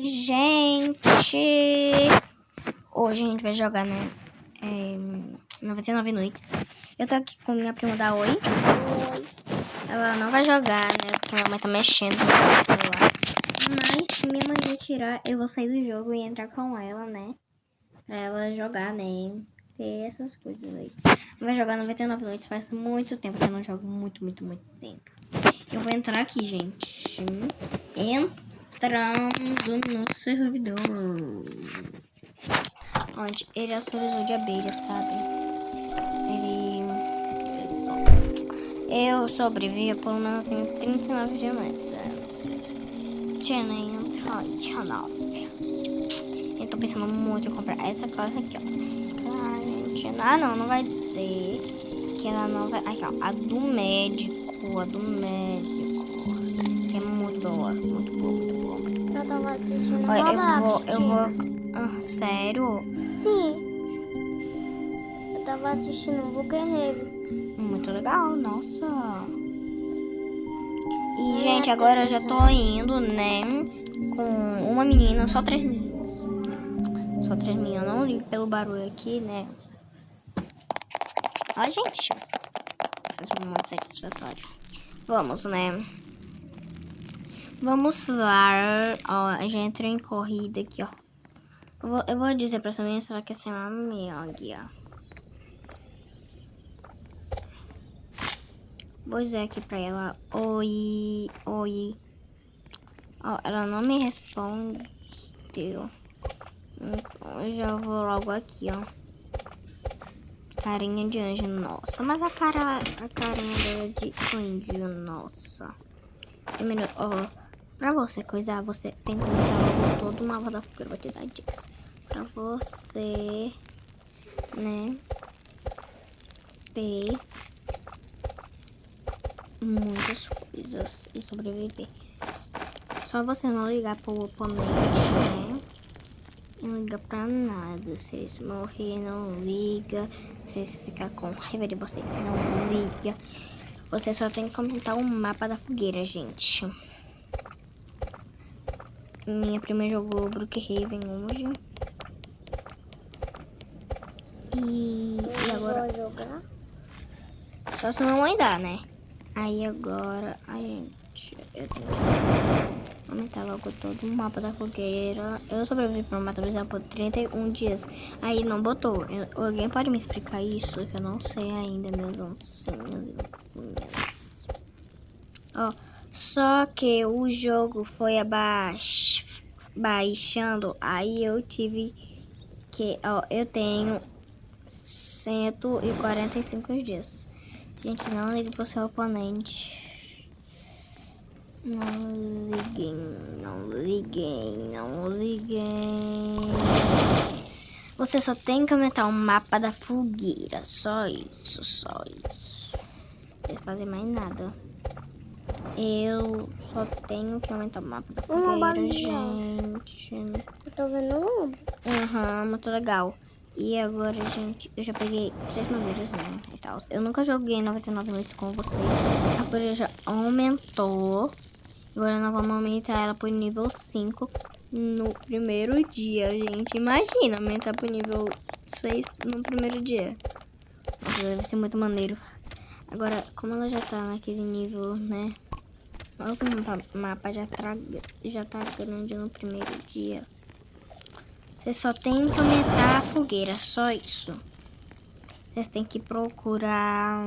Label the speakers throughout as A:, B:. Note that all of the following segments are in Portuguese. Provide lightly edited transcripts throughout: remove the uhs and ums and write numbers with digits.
A: Gente, hoje a gente vai jogar, né? 99 noites. Eu tô aqui com minha prima da Oi. Ela não vai jogar, né? Porque minha mãe tá mexendo no celular. Mas se minha mãe retirar, eu vou sair do jogo e entrar com ela, né? Pra ela jogar, né? Ter essas coisas aí. Vai jogar 99 noites. Faz muito tempo que eu não jogo. Muito tempo. Eu vou entrar aqui, gente. Entrando no servidor. Onde ele atualizou de abelha, sabe? Eu sobrevivi, pelo menos tenho 39 diamantes. 19. Eu tô pensando muito em comprar essa classe aqui, ó. Não vai dizer que ela não vai. Aqui, ó. A do médico. Que é muito boa. Muito boa.
B: Eu tava assistindo
A: Eu vou. Sério?
B: Sim. Eu tava assistindo um Buquerreiro.
A: Muito legal, nossa. E, gente, agora eu já tô indo, né? Com uma menina, só 3 meninas. Só 3 meninas, eu não ligo pelo barulho aqui, né? Ó, gente. Faz muito satisfatório. Vamos, né? Vamos lá. Ó, a gente entrou em corrida aqui, ó. Eu vou dizer pra essa menina se ela quer ser uma amiga. Vou dizer aqui pra ela. Oi. Ó, ela não me respondeu. Então, eu já vou logo aqui, ó. Carinha de anjo, nossa. Mas a carinha dela é de anjo, nossa. Primeiro, ó. Pra você coisar, você tem que comentar logo todo o mapa da fogueira. Vou te dar dicas. Pra você, né? Ter muitas coisas e sobreviver. Só você não ligar pro oponente, né? Não liga pra nada. Se eles morrer, não liga. Se eles ficar com raiva de você, não liga. Você só tem que comentar o mapa da fogueira, gente. Minha prima jogou Brookhaven hoje. E agora...
B: Vou jogar.
A: Só se não dá, né? Aí agora eu tenho que aumentar logo todo o mapa da fogueira. Eu sobrevivi para uma atualização por 31 dias. Aí não botou. Alguém pode me explicar isso? Que eu não sei ainda, meus oncinhos. Ó, só que o jogo foi baixando. Aí eu tive que... Ó, eu tenho 145 dias. Gente, não ligue pro seu oponente. Não liguem. Você só tem que aumentar o mapa da fogueira. Só isso. Não tem que fazer mais nada. Eu só tenho que aumentar o mapa da fogueira, gente.
B: Eu tô vendo um lobo.
A: Muito legal. E agora, gente, eu já peguei 3 madeiras, né, e tal. Eu nunca joguei 99 noites com vocês. Agora já aumentou. Agora nós vamos aumentar ela pro nível 5 no primeiro dia, gente. Imagina aumentar pro nível 6 no primeiro dia. Nossa, deve ser muito maneiro. Agora, como ela já tá naquele nível, né? Olha como o mapa já tá grande no primeiro dia. Você só tem que aumentar a fogueira, só isso. Vocês têm que procurar...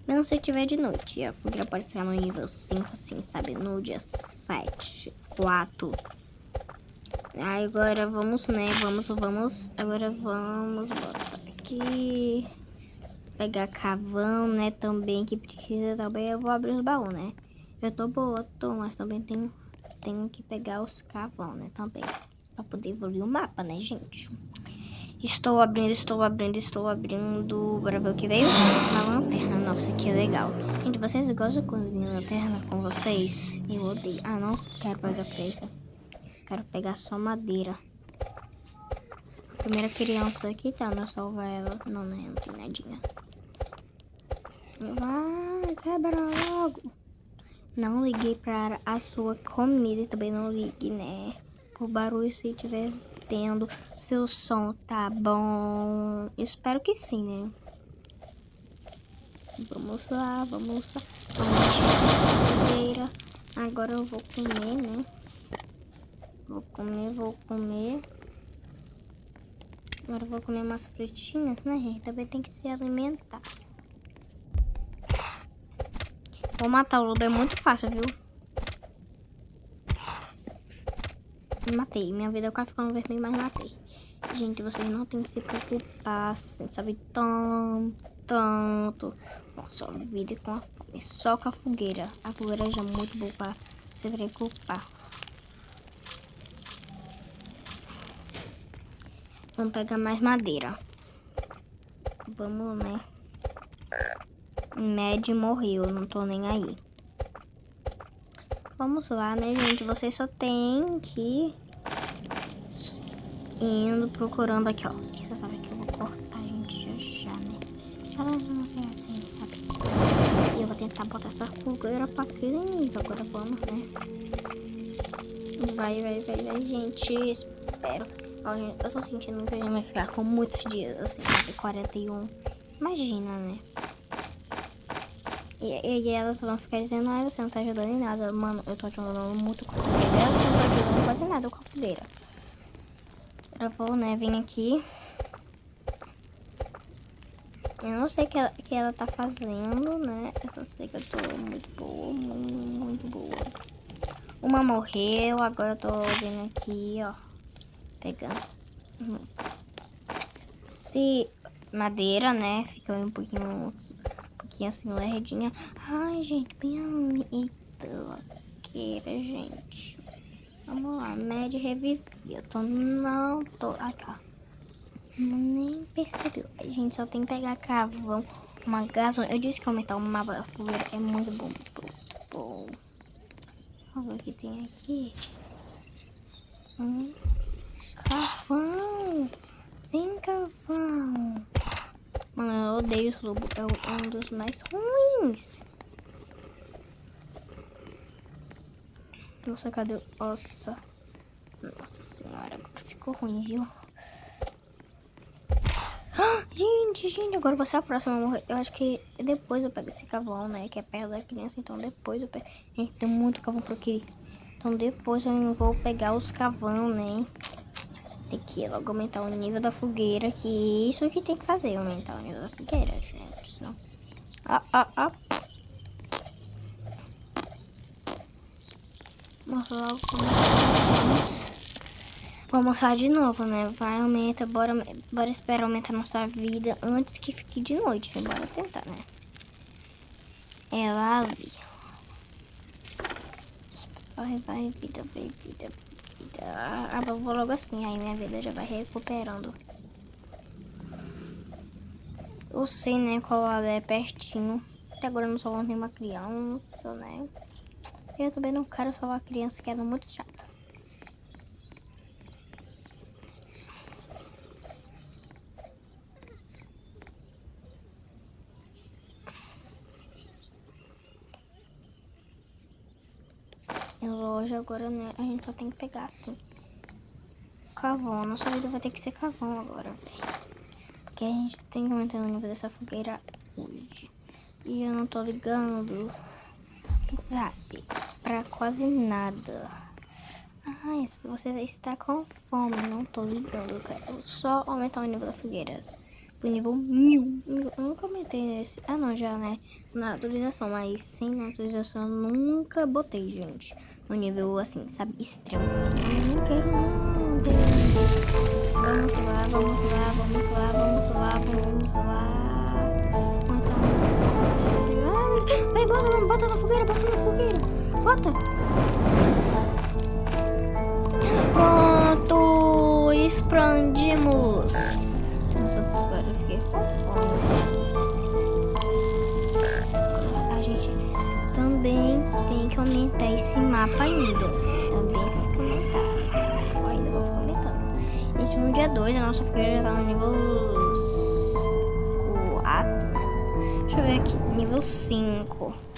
A: Não se tiver de noite. A fogueira pode ficar no nível 5, assim, sabe? No dia 7, 4. Aí agora vamos, né? Vamos. Agora vamos botar aqui. Pegar carvão, né? Também que precisa também. Eu vou abrir os baús, né? Eu tô boa, mas também tenho que pegar os carvão, né? Também. Pra poder evoluir o mapa, né, gente? Estou abrindo. Bora ver o que veio. Uma lanterna. Nossa, que legal. Gente, vocês gostam quando vem lanterna com vocês? Eu odeio. Ah, não quero pegar preta. Quero pegar só madeira. A primeira criança aqui tá, não salvar ela. Não tem nadinha. Vai, quebra logo. Não liguei para a sua comida e também não ligue, né? o barulho, se estiver tendo, seu som tá bom. Espero que sim, né? Vamos lá, vamos lá. Vamos mexer nessa fogueira. Agora eu vou comer, né? Vou comer. Agora eu vou comer umas frutinhas, né, gente? Também tem que se alimentar. Vou matar o lobo, é muito fácil, viu? Matei. Minha vida quase ficando vermelha, mas matei. Gente, vocês não tem que se preocupar. Você sabe tanto. Nossa, vida com a fome. Só com a fogueira. A fogueira já é muito boa pra se preocupar. Vamos pegar mais madeira. Vamos, né? Mad morreu, não tô nem aí. Vamos lá, né, gente? Você só tem que indo procurando aqui, ó. Você sabe que eu vou cortar, gente, já, né? Ela não é assim, sabe? E eu vou tentar botar essa fogueira pra aquele nível. Agora vamos, né? Vai, gente. Espero. Ó, gente, eu tô sentindo que a gente vai ficar com muitos dias, assim, sabe? 41. Imagina, né? E elas vão ficar dizendo, ai, você não tá ajudando em nada. Mano, eu tô ajudando muito com a fogueira. Elas não estão ajudando quase nada com a fogueira. Eu vou, né, vir aqui. Eu não sei o que ela tá fazendo, né? Eu só sei que eu tô muito boa, muito boa. Uma morreu, agora eu tô vindo aqui, ó. Pegando. Se madeira, né? Fica um pouquinho assim, lerdinha. Ai, gente, bem... Eita, lasqueira, gente. Vamos lá, média reviver. Não tô... Aqui, ó. Nem percebeu. A gente só tem que pegar carvão, uma gasolina. Eu disse que aumentar uma fogueira é muito bom, muito bom, muito bom. Vamos ver o que tem aqui. Carvão. Vem, carvão. Mano, eu odeio esse lobo. É um dos mais ruins. Nossa, cadê? Nossa senhora, agora ficou ruim, viu? Gente, agora você é a próxima a morrer. Eu acho que depois eu pego esse cavão, né? Que é perto da criança, então depois eu pego. Gente, tem muito cavão por aqui. Então depois eu vou pegar os cavão, né? Tem que logo aumentar o nível da fogueira, que isso que tem que fazer, aumentar o nível da fogueira, gente. Senão... Vamos logo começar. Vou mostrar de novo, né? Vai, aumenta, bora esperar aumentar nossa vida antes que fique de noite. Bora tentar, né? Ela ali. Vai, vida. Eu vou logo assim, aí minha vida já vai recuperando. Eu sei, né, qual lado é pertinho. Até agora eu não salvo nenhuma criança, né? Eu também não quero salvar a criança, que é muito chata. Em loja agora, né, a gente só tem que pegar assim. Carvão, nossa vida vai ter que ser carvão agora, velho. Porque a gente tem que aumentar o nível dessa fogueira hoje. E eu não tô ligando, sabe, pra quase nada. Ai, se você está com fome, não tô ligando. Eu quero só aumentar o nível da fogueira pro nível 1000. Eu nunca aumentei esse. Ah, não, já, né? Na atualização, mas sem atualização eu nunca botei, gente. No nível assim, sabe, extremo. Eu não quero, não, Deus. Vamos lá. Vai, bota na fogueira. Bota. Pronto, expandimos. Nossa, agora eu fiquei com fome. A gente também tem que aumentar esse mapa ainda. Eu ainda vou ficar aumentando. Gente, no dia 2 a nossa fogueira já tá no nível 4. Deixa eu ver aqui, nível 5.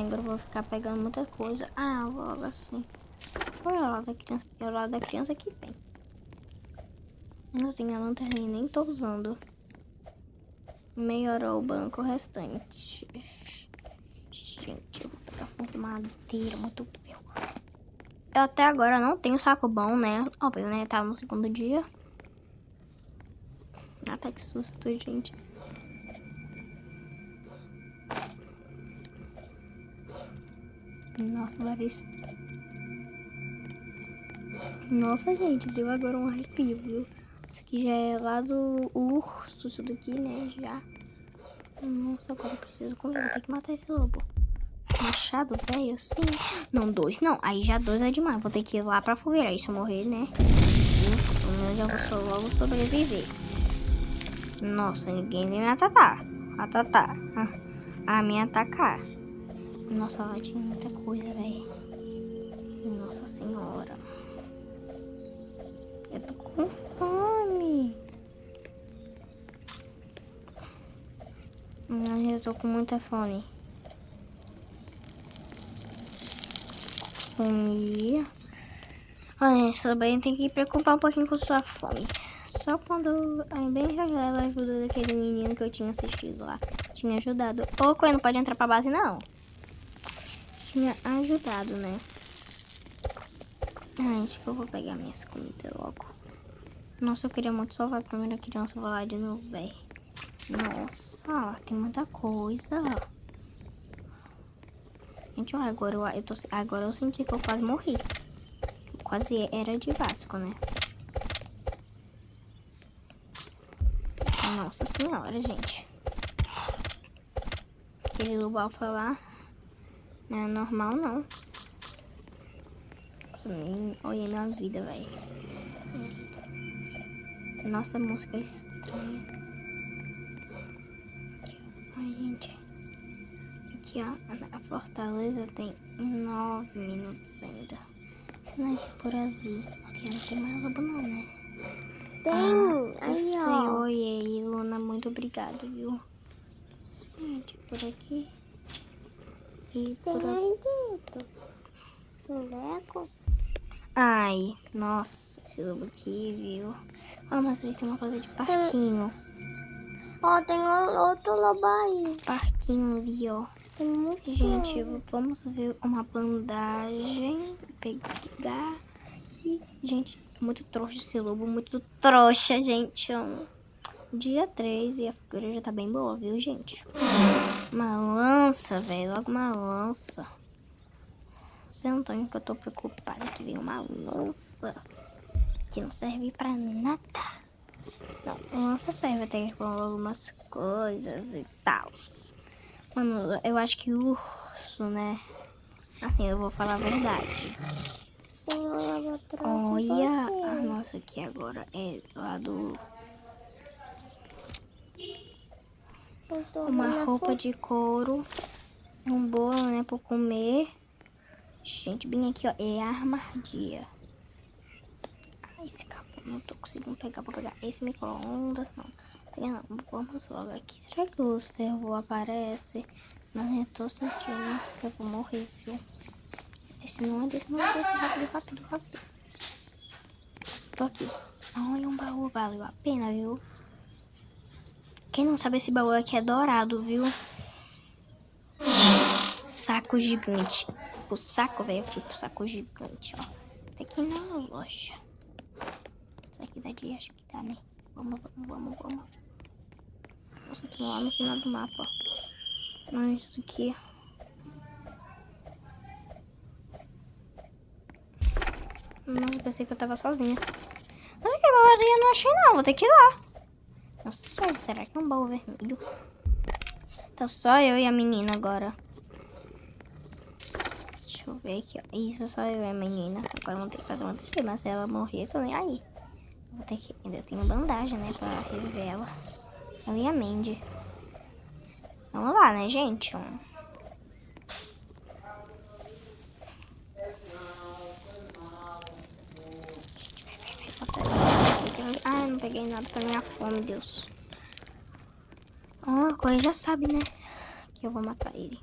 A: Agora eu vou ficar pegando muita coisa. Vou logo assim. foi ao lado da criança, porque é ao lado da criança que tem. Mas tem a lanterna e nem tô usando. Melhorou o banco restante. Gente, eu vou pegar muito madeira, muito fio. Eu até agora não tenho saco bom, né? Óbvio, né? Tava no segundo dia. Até que susto, gente. Nossa, Larissa. Nossa, gente, deu agora um arrepio, viu? Isso aqui já é lá do urso, isso daqui, né? Já. Nossa, agora eu preciso comer. Vou ter que matar esse lobo. Machado, velho, assim. Não, 2 não. Aí já 2 é demais. Vou ter que ir lá pra fogueira. Aí se eu morrer, né? Pelo menos eu vou logo sobreviver. Nossa, ninguém vem me atacar. A me atacar. Nossa, lá tinha muita coisa, velho. Nossa senhora. Eu tô com fome. Eu tô com muita fome. Comi. Olha, gente, também tem que preocupar um pouquinho com sua fome. Só quando aí bem aquela ajuda daquele menino que eu tinha assistido lá. Tinha ajudado. Ô, Coelho, não pode entrar pra base, não. Tinha ajudado, né? Ai, acho que eu vou pegar minhas comidas logo. Nossa, eu queria muito salvar a primeira criança. Vou lá de novo, velho. Nossa, tem muita coisa. Gente, olha, agora eu senti que eu quase morri. Quase era de Vasco, né? Nossa senhora, gente. Aquele lobo alfa lá não é normal, não. Nossa, olha minha vida, velho. Nossa, a música é estranha. Aqui, ó. Ai, gente. Aqui, ó. A fortaleza tem 9 minutos ainda. Silêncio por ali. Aqui não tem mais lobo, não, né?
B: Tem. Aí,
A: Sei,
B: ó.
A: oi, Luna, muito obrigado, viu? Gente, por aqui. E
B: Tem
A: por aqui.
B: aí dentro. Um leco.
A: Ai, nossa, esse lobo aqui, viu? Ah, mas aí tem uma coisa de parquinho.
B: Ó, tem outro lobo aí.
A: Parquinho ali, ó.
B: Tem muito.
A: Gente, vamos ver uma bandagem. Pegar. E, gente, muito trouxa esse lobo, muito trouxa, gente. Dia 3 e a fogueira já tá bem boa, viu, gente? Uma lança, velho. Logo uma lança. Você não tá vendo que eu tô preocupada que veio uma lança que não serve pra nada. Não, lança serve até pra algumas coisas e tal. Mano, eu acho que o urso, né? Assim, eu vou falar a verdade.
B: Tem um lobo atrás de
A: Olha
B: você.
A: a nossa aqui agora. É lá do...
B: Eu tô
A: Uma
B: vendo a
A: roupa de couro. Um bolo, né, pra comer. Gente, bem aqui, ó. É a armadilha. Esse capô não tô conseguindo pegar. Vou pegar esse micro-ondas. Não, pegar não. Vamos logo aqui. Será que o servo aparece? Mas eu tô sentindo que eu vou morrer, viu? Desse não é desse, não é desse. Rápido. Tô aqui. Olha, um baú valeu a pena, viu? Quem não sabe, esse baú aqui é dourado, viu? Saco gigante. O saco, velho, eu fui pro saco gigante, ó. Tem que ir na loja. Isso aqui dá de... Acho que dá, né? Vamos. Nossa, tô lá no final do mapa, ó. Não, isso aqui. Nossa, eu pensei que eu tava sozinha. Mas aquele baú eu não achei, não. Vou ter que ir lá. Nossa, será que é um baú vermelho? Tá só eu e a menina agora. Deixa eu ver aqui, ó. Isso, só eu e a menina. Agora vamos ter que fazer uma trilha, mas se ela morrer, eu tô nem aí. Vou ter que... Ainda tenho bandagem, né, pra reviver ela. Eu e a Mandy. Vamos lá, né, gente? Ah, não peguei nada pra minha fome, Deus. Ó, a Coelho já sabe, né? Que eu vou matar ele.